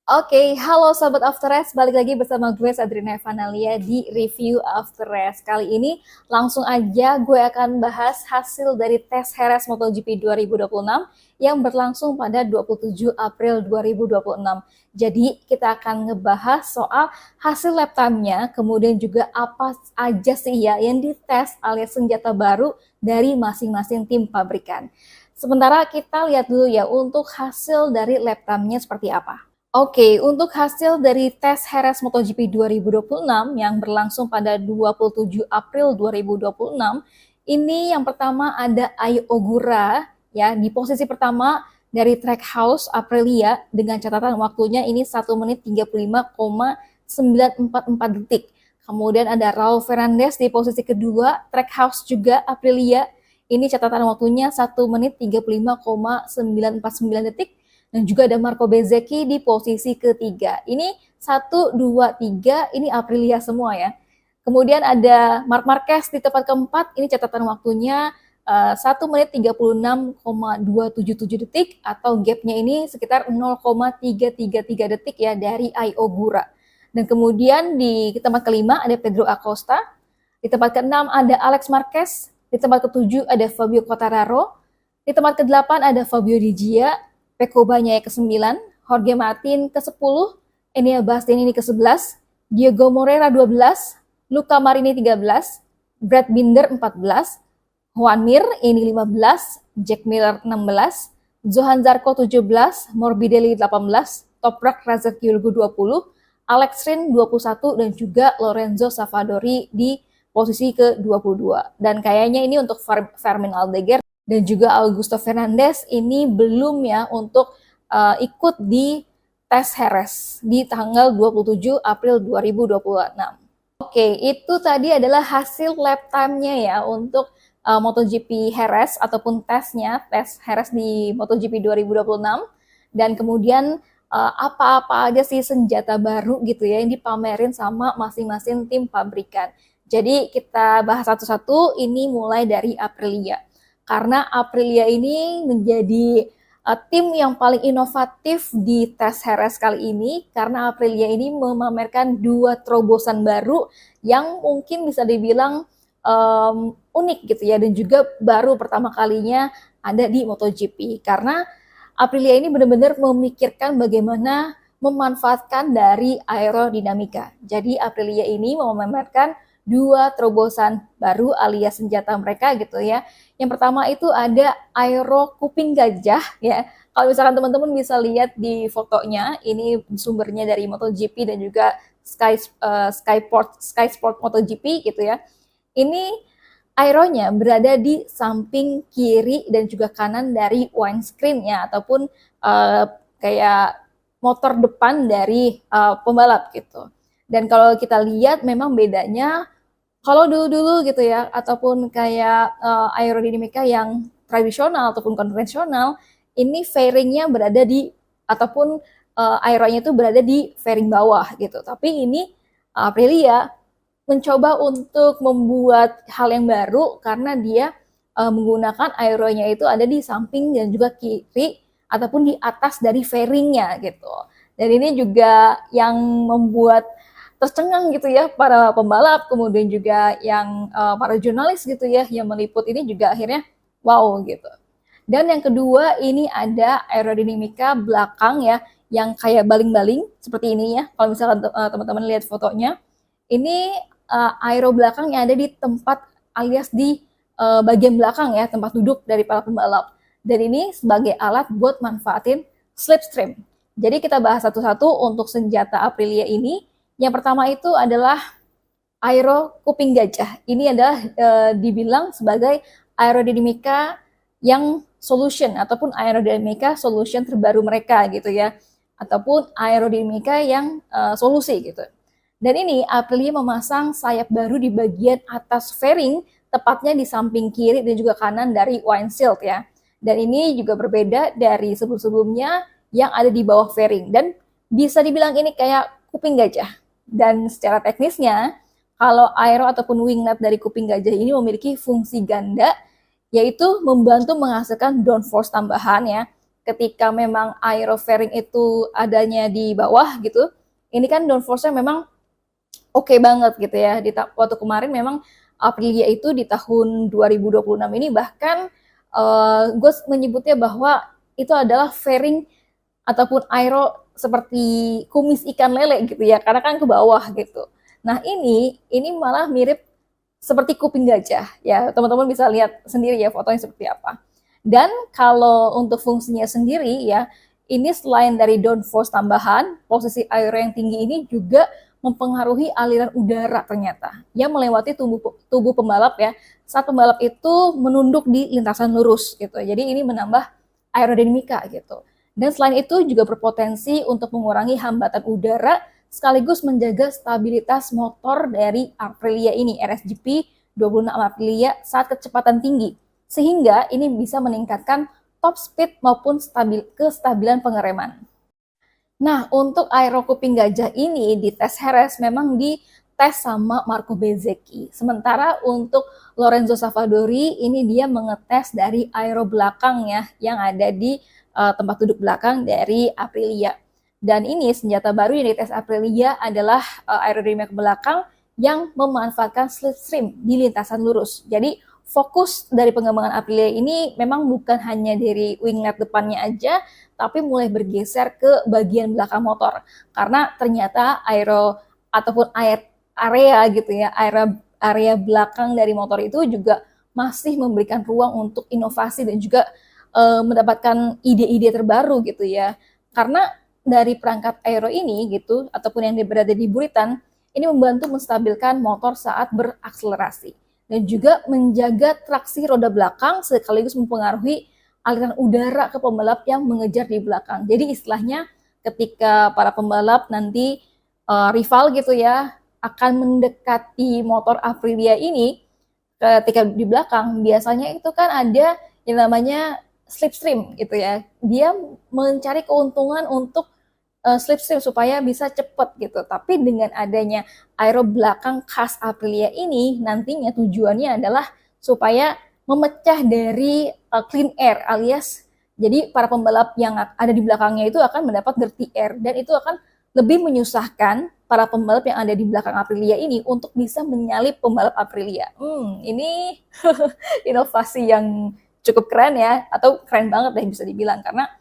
Oke, halo Sobat After Rest, balik lagi bersama gue Sadrina Evanalia di Review After Rest. Kali ini langsung aja gue akan bahas hasil dari tes Heres MotoGP 2026 yang berlangsung pada 27 April 2026. Jadi kita akan ngebahas soal hasil lap time-nya, kemudian juga apa aja sih ya yang dites alias senjata baru dari masing-masing tim pabrikan. Sementara kita lihat dulu ya untuk hasil dari lap time-nya seperti apa. Oke, untuk hasil dari tes Heres MotoGP 2026 yang berlangsung pada 27 April 2026, ini yang pertama ada Ai Ogura ya di posisi pertama dari Trackhouse Aprilia dengan catatan waktunya ini 1 menit 35,944 detik. Kemudian ada Raul Fernandez di posisi kedua, Trackhouse juga Aprilia. Ini catatan waktunya 1 menit 35,949 detik. Dan juga ada Marco Bezzecchi di posisi ketiga. Ini 1, 2, 3, ini Aprilia semua ya. Kemudian ada Marc Marquez di tempat keempat, ini catatan waktunya 1 menit 36,277 detik atau gapnya ini sekitar 0,333 detik ya dari Ai Ogura. Dan kemudian di tempat kelima ada Pedro Acosta, di tempat keenam ada Alex Marquez, di tempat ketujuh ada Fabio Quartararo, di tempat kedelapan ada Fabio Di Gia, Pecco Bagnaia ke-9, Jorge Martin ke-10, Enea Bastianini ke-11, Diego Moreira 12, Luca Marini 13, Brad Binder 14, Juan Mir ini 15, Jack Miller 16, Johan Zarco 17, Morbidelli 18, Toprak Razgatlioglu 20, Alex Rins 21 dan juga Lorenzo Savadori di posisi ke-22. Dan kayaknya ini untuk Fermin Aldeguer dan juga Augusto Fernandez ini belum ya untuk ikut di tes Heres di tanggal 27 April 2026. Oke, itu tadi adalah hasil lap time-nya ya untuk MotoGP Heres ataupun tes Heres di MotoGP 2026. Dan kemudian apa-apa aja sih senjata baru gitu ya yang dipamerin sama masing-masing tim pabrikan. Jadi kita bahas satu-satu, ini mulai dari Aprilia. Karena Aprilia ini menjadi tim yang paling inovatif di tes Heres kali ini karena Aprilia ini memamerkan 2 terobosan baru yang mungkin bisa dibilang unik gitu ya dan juga baru pertama kalinya ada di MotoGP karena Aprilia ini benar-benar memikirkan bagaimana memanfaatkan dari aerodinamika. Jadi Aprilia ini memamerkan 2 terobosan baru alias senjata mereka gitu ya. Yang pertama itu ada aero kuping gajah ya. Kalau misalkan teman-teman bisa lihat di fotonya, ini sumbernya dari MotoGP dan juga Sky Sport MotoGP gitu ya. Ini aeronya berada di samping kiri dan juga kanan dari windscreen ya ataupun kayak motor depan dari pembalap gitu. Dan kalau kita lihat memang bedanya kalau dulu-dulu gitu ya, ataupun kayak aerodinamika yang tradisional ataupun konvensional, ini fairingnya berada di, ataupun aeronya itu berada di fairing bawah gitu. Tapi ini Aprilia mencoba untuk membuat hal yang baru karena dia menggunakan aeronya itu ada di samping dan juga kiri ataupun di atas dari fairingnya gitu. Dan ini juga yang membuat tercengang gitu ya para pembalap, kemudian juga yang para jurnalis gitu ya yang meliput ini juga akhirnya wow gitu. Dan yang kedua ini ada aerodinamika belakang ya yang kayak baling-baling seperti ini ya. Kalau misalkan teman-teman lihat fotonya, ini aero belakang yang ada di tempat alias di bagian belakang ya tempat duduk dari para pembalap. Dan ini sebagai alat buat manfaatin slipstream. Jadi kita bahas satu-satu untuk senjata Aprilia ini. Yang pertama itu adalah aero kuping gajah. Ini adalah dibilang sebagai aerodinamika yang solution ataupun aerodinamika solution terbaru mereka gitu ya. Ataupun aerodinamika yang solusi gitu. Dan ini Aprilia memasang sayap baru di bagian atas fairing, tepatnya di samping kiri dan juga kanan dari windshield ya. Dan ini juga berbeda dari sebelum-sebelumnya yang ada di bawah fairing. Dan bisa dibilang ini kayak kuping gajah. Dan secara teknisnya, kalau aero ataupun winglet dari kuping gajah ini memiliki fungsi ganda, yaitu membantu menghasilkan downforce tambahan ya, ketika memang aerofairing itu adanya di bawah gitu, ini kan downforce-nya memang oke banget gitu ya. Waktu kemarin memang Aprilia itu di tahun 2026 ini bahkan gue menyebutnya bahwa itu adalah fairing ataupun aero seperti kumis ikan lele gitu ya, karena kan ke bawah gitu. Nah ini malah mirip seperti kuping gajah ya, teman-teman bisa lihat sendiri ya fotonya seperti apa. Dan kalau untuk fungsinya sendiri ya, ini selain dari downforce tambahan, posisi aero yang tinggi ini juga mempengaruhi aliran udara ternyata yang melewati tubuh pembalap ya. Saat pembalap itu menunduk di lintasan lurus gitu. Jadi ini menambah aerodinamika gitu. Dan selain itu juga berpotensi untuk mengurangi hambatan udara sekaligus menjaga stabilitas motor dari Aprilia ini, RSGP 26 Aprilia saat kecepatan tinggi. Sehingga ini bisa meningkatkan top speed maupun kestabilan pengereman. Nah, untuk aero kuping gajah ini di tes Jerez memang dites sama Marco Bezzecchi. Sementara untuk Lorenzo Savadori ini dia mengetes dari aero belakang ya, yang ada di tempat duduk belakang dari Aprilia. Dan ini senjata baru yang dites Aprilia adalah aerodinamika belakang yang memanfaatkan slipstream di lintasan lurus. Jadi fokus dari pengembangan Aprilia ini memang bukan hanya dari winglet depannya aja, tapi mulai bergeser ke bagian belakang motor. Karena ternyata aero ataupun area gitu ya, area belakang dari motor itu juga masih memberikan ruang untuk inovasi dan juga mendapatkan ide-ide terbaru gitu ya. Karena dari perangkat aero ini gitu ataupun yang berada di buritan ini membantu menstabilkan motor saat berakselerasi dan juga menjaga traksi roda belakang sekaligus mempengaruhi aliran udara ke pembalap yang mengejar di belakang. Jadi istilahnya ketika para pembalap nanti rival gitu ya akan mendekati motor Aprilia ini ketika di belakang biasanya itu kan ada yang namanya slipstream gitu ya. Dia mencari keuntungan untuk slipstream supaya bisa cepat gitu. Tapi dengan adanya aero belakang khas Aprilia ini, nantinya tujuannya adalah supaya memecah dari clean air alias jadi para pembalap yang ada di belakangnya itu akan mendapat dirty air dan itu akan lebih menyusahkan para pembalap yang ada di belakang Aprilia ini untuk bisa menyalip pembalap Aprilia. Ini inovasi yang cukup keren ya, atau keren banget deh bisa dibilang karena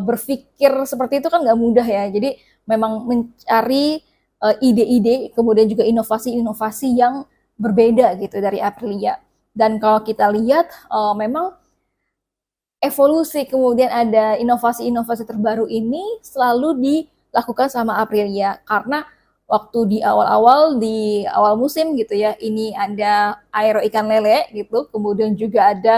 berpikir seperti itu kan nggak mudah ya. Jadi memang mencari ide-ide, kemudian juga inovasi-inovasi yang berbeda gitu dari Aprilia. Dan kalau kita lihat memang evolusi kemudian ada inovasi-inovasi terbaru ini selalu dilakukan sama Aprilia karena waktu di awal musim gitu ya, ini ada aero ikan lele gitu, kemudian juga ada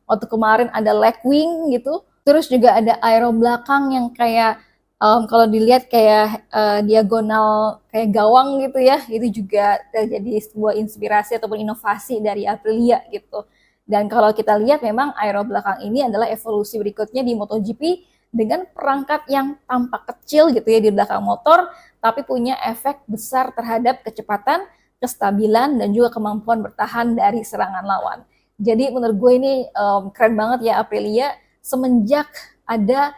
waktu kemarin ada Blackwing gitu. Terus juga ada aero belakang yang kayak kalau dilihat kayak diagonal kayak gawang gitu ya, itu juga jadi sebuah inspirasi ataupun inovasi dari Aprilia gitu. Dan kalau kita lihat memang aero belakang ini adalah evolusi berikutnya di MotoGP dengan perangkat yang tampak kecil gitu ya di belakang motor, tapi punya efek besar terhadap kecepatan, kestabilan, dan juga kemampuan bertahan dari serangan lawan. Jadi menurut gue ini keren banget ya Aprilia, semenjak ada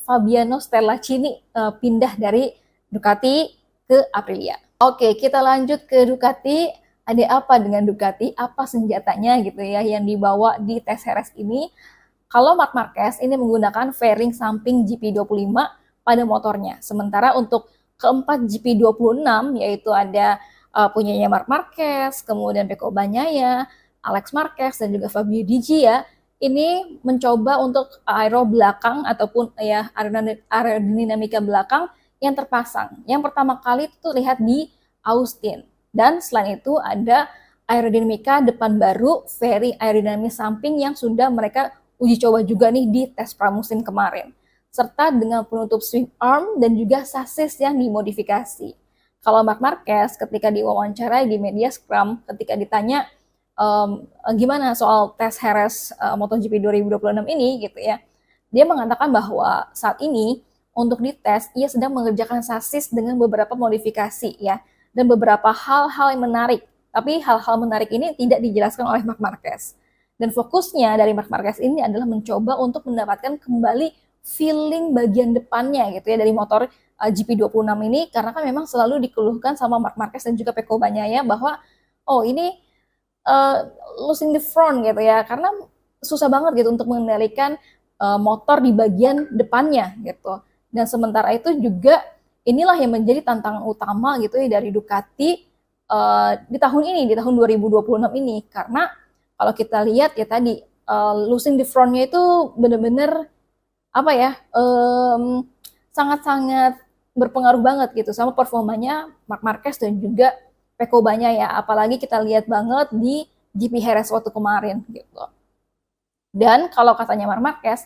Fabiano Stellacini pindah dari Ducati ke Aprilia. Oke, kita lanjut ke Ducati. Ada apa dengan Ducati? Apa senjatanya gitu ya yang dibawa di tes Jerez ini? Kalau Marc Marquez ini menggunakan fairing samping GP25 pada motornya. Sementara untuk keempat GP26 yaitu ada punyanya Marc Marquez, kemudian Pecco Bagnaia, Alex Marquez dan juga Fabio Di Gia ini mencoba untuk aero belakang ataupun ya aerodinamika belakang yang terpasang. Yang pertama kali itu lihat di Austin. Dan selain itu ada aerodinamika depan baru, fairing aerodinamik samping yang sudah mereka uji coba juga nih di tes pramusim kemarin. Serta dengan penutup swing arm dan juga sasis yang dimodifikasi. Kalau Marc Marquez ketika diwawancara di media scrum, ketika ditanya gimana soal tes Jerez MotoGP 2026 ini gitu ya. Dia mengatakan bahwa saat ini untuk dites ia sedang mengerjakan sasis dengan beberapa modifikasi ya dan beberapa hal-hal yang menarik. Tapi hal-hal menarik ini tidak dijelaskan oleh Marc Marquez. Dan fokusnya dari Marc Marquez ini adalah mencoba untuk mendapatkan kembali feeling bagian depannya gitu ya dari motor GP26 ini, karena kan memang selalu dikeluhkan sama Marc Marquez dan juga Pecco Bagnaia bahwa oh ini losing the front gitu ya, karena susah banget gitu untuk mengendalikan motor di bagian depannya gitu. Dan sementara itu juga inilah yang menjadi tantangan utama gitu ya dari Ducati di tahun ini, di tahun 2026 ini, karena kalau kita lihat ya tadi losing the frontnya itu benar-benar apa ya, sangat-sangat berpengaruh banget gitu sama performanya Marc Marquez dan juga Pecco Bagnaia, apalagi kita lihat banget di GP Jerez waktu kemarin gitu. Dan kalau katanya Marc Marquez,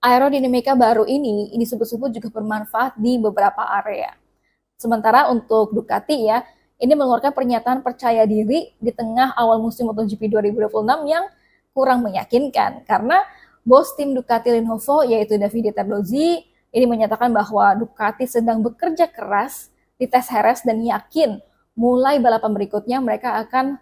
aerodinamika baru ini disebut-sebut juga bermanfaat di beberapa area. Sementara untuk Ducati ya, ini mengeluarkan pernyataan percaya diri di tengah awal musim MotoGP 2026 yang kurang meyakinkan, karena bos tim Ducati Lenovo yaitu Davide Tardozzi ini menyatakan bahwa Ducati sedang bekerja keras di tes Jerez dan yakin mulai balapan berikutnya mereka akan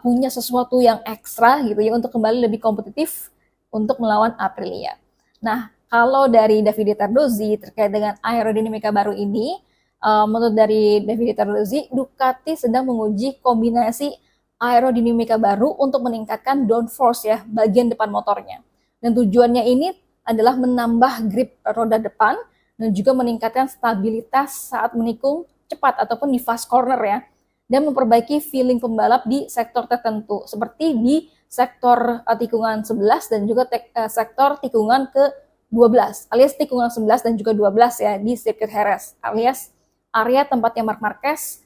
punya sesuatu yang ekstra gitu ya untuk kembali lebih kompetitif untuk melawan Aprilia. Nah, kalau dari Davide Tardozzi terkait dengan aerodinamika baru ini, menurut dari Davide Tardozzi, Ducati sedang menguji kombinasi aerodinamika baru untuk meningkatkan downforce ya bagian depan motornya. Dan tujuannya ini adalah menambah grip roda depan dan juga meningkatkan stabilitas saat menikung cepat ataupun di fast corner ya, dan memperbaiki feeling pembalap di sektor tertentu seperti di sektor tikungan 11 dan juga sektor tikungan ke-12 alias tikungan 11 dan juga 12 ya di sirkuit Jerez alias area tempatnya Marc Marquez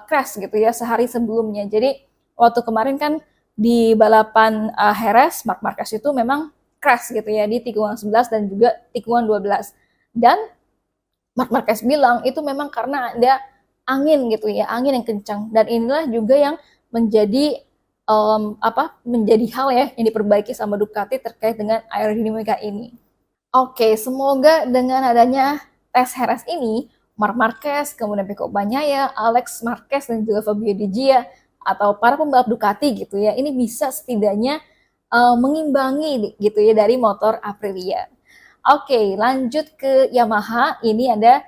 crash gitu ya sehari sebelumnya. Jadi waktu kemarin kan di balapan Jerez, Marc Marquez itu memang crash gitu ya di tikungan 11 dan juga tikungan 12. Dan Marc Marquez bilang itu memang karena ada angin gitu ya, angin yang kencang. Dan inilah juga yang menjadi menjadi hal ya yang diperbaiki sama Ducati terkait dengan aerodinamika ini. Oke, semoga dengan adanya tes Jerez ini Marc Marquez, kemudian Pecco Bagnaia, Alex Marquez dan juga Fabio Di Gia atau para pembalap Ducati gitu ya, ini bisa setidaknya mengimbangi gitu ya dari motor Aprilia. Oke, lanjut ke Yamaha. Ini ada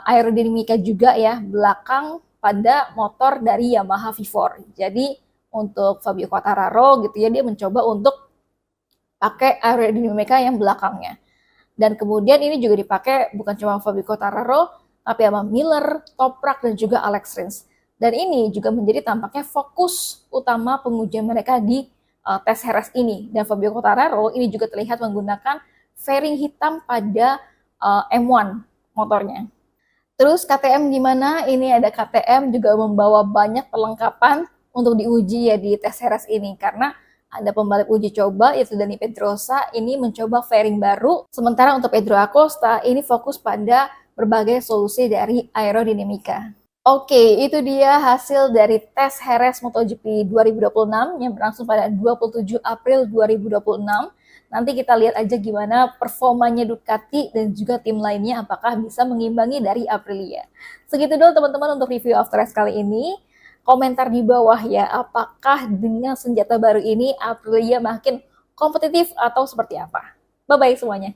aerodinamika juga ya belakang pada motor dari Yamaha V4. Jadi untuk Fabio Quartararo gitu ya, dia mencoba untuk pakai aerodinamika yang belakangnya. Dan kemudian ini juga dipakai bukan cuma Fabio Quartararo, tapi sama Miller, Toprak, dan juga Alex Rins. Dan ini juga menjadi tampaknya fokus utama pengujian mereka di tes Jerez ini. Dan Fabio Quartararo ini juga terlihat menggunakan fairing hitam pada M1 motornya. Terus KTM gimana? Ini ada KTM juga membawa banyak perlengkapan untuk diuji ya di tes Jerez ini. Karena ada pembalap uji coba yaitu Dani Pedrosa ini mencoba fairing baru. Sementara untuk Pedro Acosta ini fokus pada berbagai solusi dari aerodinamika. Oke, itu dia hasil dari tes Jerez MotoGP 2026 yang berlangsung pada 27 April 2026. Nanti kita lihat aja gimana performanya Ducati dan juga tim lainnya apakah bisa mengimbangi dari Aprilia. Segitu dulu teman-teman untuk review After Race kali ini. Komentar di bawah ya, apakah dengan senjata baru ini Aprilia makin kompetitif atau seperti apa? Bye-bye semuanya.